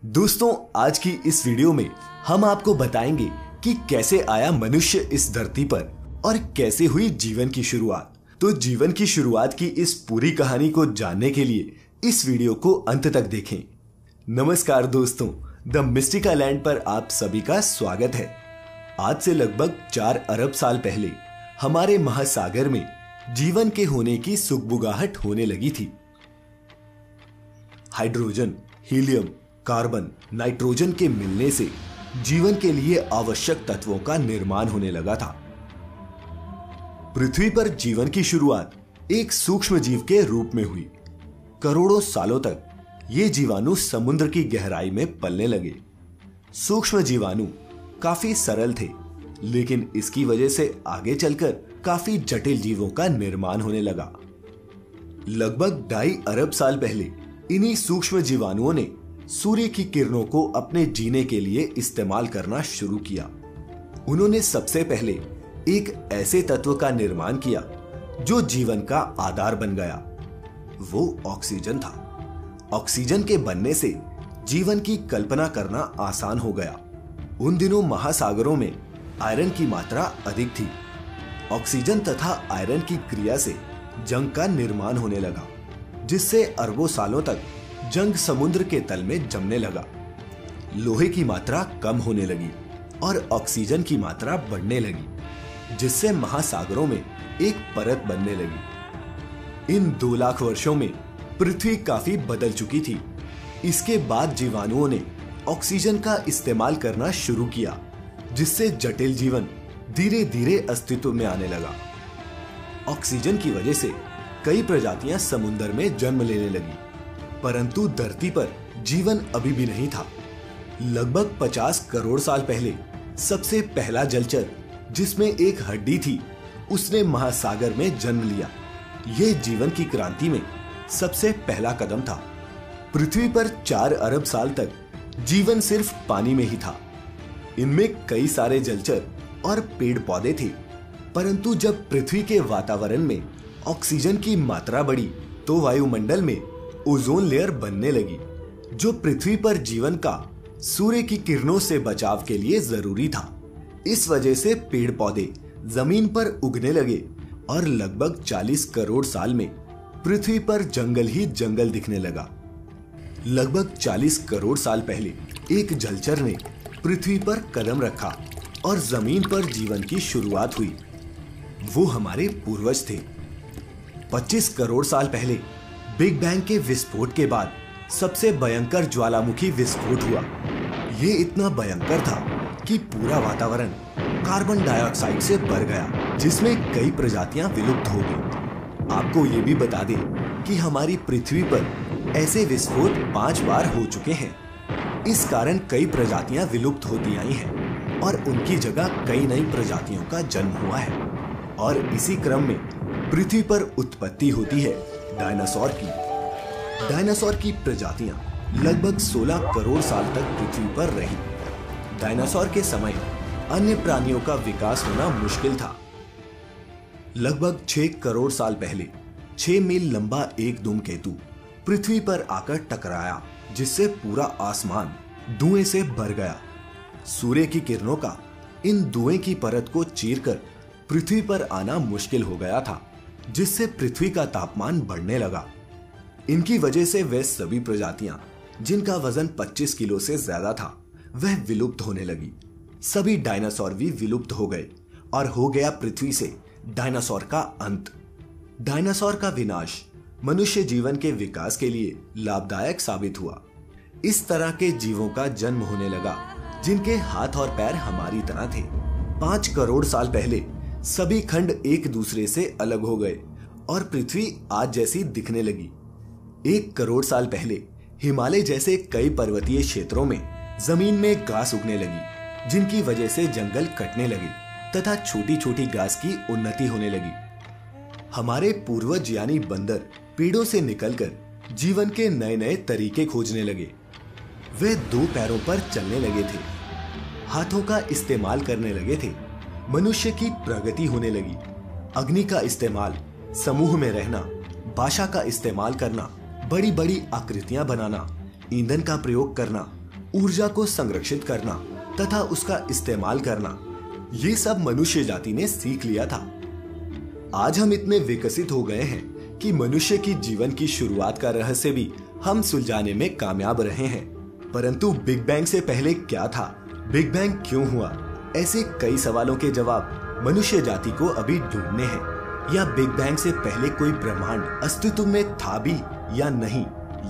दोस्तों, आज की इस वीडियो में हम आपको बताएंगे कि कैसे आया मनुष्य इस धरती पर और कैसे हुई जीवन की शुरुआत। तो जीवन की शुरुआत की इस पूरी कहानी को जानने के लिए इस वीडियो को अंत तक देखें। नमस्कार दोस्तों, द मिस्टिका लैंड पर आप सभी का स्वागत है। आज से लगभग 4 अरब साल पहले हमारे महासागर में जीवन के होने की सुगबुगाहट होने लगी थी। हाइड्रोजन, हीलियम, कार्बन, नाइट्रोजन के मिलने से जीवन के लिए आवश्यक तत्वों का निर्माण होने लगा था। पृथ्वी पर जीवन की शुरुआत एक सूक्ष्म जीव के रूप में हुई। करोड़ों सालों तक ये जीवाणु समुद्र की गहराई में पलने लगे। सूक्ष्म जीवाणु काफी सरल थे, लेकिन इसकी वजह से आगे चलकर काफी जटिल जीवों का निर्माण होने लगा। लगभग 2.5 अरब साल पहले इन्हीं सूक्ष्म जीवाणुओं ने सूर्य की किरणों को अपने जीने के लिए इस्तेमाल करना शुरू किया। उन्होंने सबसे पहले एक ऐसे तत्व का निर्माण किया जो जीवन का आधार बन गया। वो ऑक्सीजन था। ऑक्सीजन के बनने से जीवन की कल्पना करना आसान हो गया। उन दिनों महासागरों में आयरन की मात्रा अधिक थी। ऑक्सीजन तथा आयरन की क्रिया से जंग का निर्माण होने लगा, जिससे अरबों सालों तक जंग समुद्र के तल में जमने लगा। लोहे की मात्रा कम होने लगी और ऑक्सीजन की मात्रा बढ़ने लगी, जिससे महासागरों में एक परत बनने लगी। इन 2 लाख वर्षों में पृथ्वी काफी बदल चुकी थी। इसके बाद जीवाणुओं ने ऑक्सीजन का इस्तेमाल करना शुरू किया, जिससे जटिल जीवन धीरे धीरे अस्तित्व में आने लगा। ऑक्सीजन की वजह से कई प्रजातियां समुद्र में जन्म लेने लगी, परंतु धरती पर जीवन अभी भी नहीं था। लगभग 50 करोड़ साल पहले सबसे पहला जलचर, जिसमें एक हड्डी थी, उसने महासागर में जन्म लिया। यह जीवन की क्रांति में सबसे पहला कदम था। पृथ्वी पर 4 अरब साल तक जीवन सिर्फ पानी में ही था। इनमें कई सारे जलचर और पेड़ पौधे थे, परंतु जब पृथ्वी के वातावरण में ऑक्सीजन की मात्रा बढ़ी तो वायुमंडल में ओजोन लेयर बनने लगी, जो पृथ्वी पर जीवन का सूर्य की किरणों से बचाव के लिए जरूरी था। इस वजह से पेड़ पौधे जमीन पर उगने लगे और लगभग 40 करोड़ साल में पृथ्वी पर जंगल ही जंगल दिखने लगा। लगभग 40 करोड़ साल पहले एक जलचर ने पृथ्वी पर कदम रखा और जमीन पर जीवन की शुरुआत हुई। वो हमारे पूर्वज थे। 25 करोड़ साल पहले बिग बैंग के विस्फोट के बाद सबसे भयंकर ज्वालामुखी विस्फोट हुआ। ये इतना भयंकर था कि पूरा वातावरण कार्बन डाइऑक्साइड से भर गया, जिसमें कई प्रजातियां विलुप्त हो गई। आपको ये भी बता दें कि हमारी पृथ्वी पर ऐसे विस्फोट 5 बार हो चुके हैं। इस कारण कई प्रजातियां विलुप्त होती आई हैं और उनकी जगह कई नई प्रजातियों का जन्म हुआ है। और इसी क्रम में पृथ्वी पर उत्पत्ति होती है डायनासोर की। डायनासोर की प्रजातियां लगभग 16 करोड़ साल तक पृथ्वी पर रही। डायनासोर के समय अन्य प्राणियों का विकास होना मुश्किल था। लगभग 6 करोड़ साल पहले 6 मील लंबा एक धूमकेतु पृथ्वी पर आकर टकराया, जिससे पूरा आसमान धुएं से भर गया। सूर्य की किरणों का इन धुएं की परत को चीरकर पृथ्वी पर आना मुश्किल हो गया था, जिससे पृथ्वी का तापमान बढ़ने लगा। इनकी वजह से वह सभी प्रजातियां जिनका वजन 25 किलो से ज्यादा था, वह विलुप्त होने लगी। सभी डायनासोर भी विलुप्त हो गए और हो गया पृथ्वी से डायनासोर का अंत। डायनासोर का विनाश मनुष्य जीवन के विकास के लिए लाभदायक साबित हुआ। इस तरह के जीवों का जन्म होने लगा जिनके हाथ और पैर हमारी तरह थे। 5 करोड़ साल पहले सभी खंड एक दूसरे से अलग हो गए और पृथ्वी आज जैसी दिखने लगी। 1 करोड़ साल पहले हिमालय जैसे कई पर्वतीय क्षेत्रों में जमीन में घास उगने लगी, जिनकी वजह से जंगल कटने लगे तथा छोटी छोटी घास की उन्नति होने लगी। हमारे पूर्वज यानी बंदर पेड़ों से निकलकर जीवन के नए नए तरीके खोजने लगे। वे 2 पैरों पर चलने लगे थे, हाथों का इस्तेमाल करने लगे थे। मनुष्य की प्रगति होने लगी। अग्नि का इस्तेमाल, समूह में रहना, भाषा का इस्तेमाल करना, बड़ी बड़ी आकृतियां बनाना, ईंधन का प्रयोग करना ऊर्जा को संरक्षित करना तथा उसका इस्तेमाल करना, ये सब मनुष्य जाति ने सीख लिया था। आज हम इतने विकसित हो गए हैं कि मनुष्य की जीवन की शुरुआत का रहस्य भी हम सुलझाने में कामयाब रहे हैं। परंतु बिग बैंग से पहले क्या था, बिग बैंग क्यों हुआ, ऐसे कई सवालों के जवाब मनुष्य जाति को अभी ढूंढने हैं। या बिग बैंग से पहले कोई ब्रह्मांड अस्तित्व में था भी या नहीं,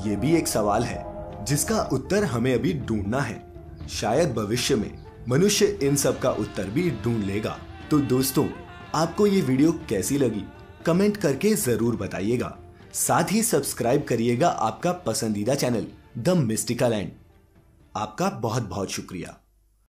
ये भी एक सवाल है जिसका उत्तर हमें अभी ढूंढना है। शायद भविष्य में मनुष्य इन सब का उत्तर भी ढूंढ लेगा। तो दोस्तों, आपको ये वीडियो कैसी लगी कमेंट करके जरूर बताइएगा। साथ ही सब्सक्राइब करिएगा आपका पसंदीदा चैनल द मिस्टिकल एंड। आपका बहुत बहुत शुक्रिया।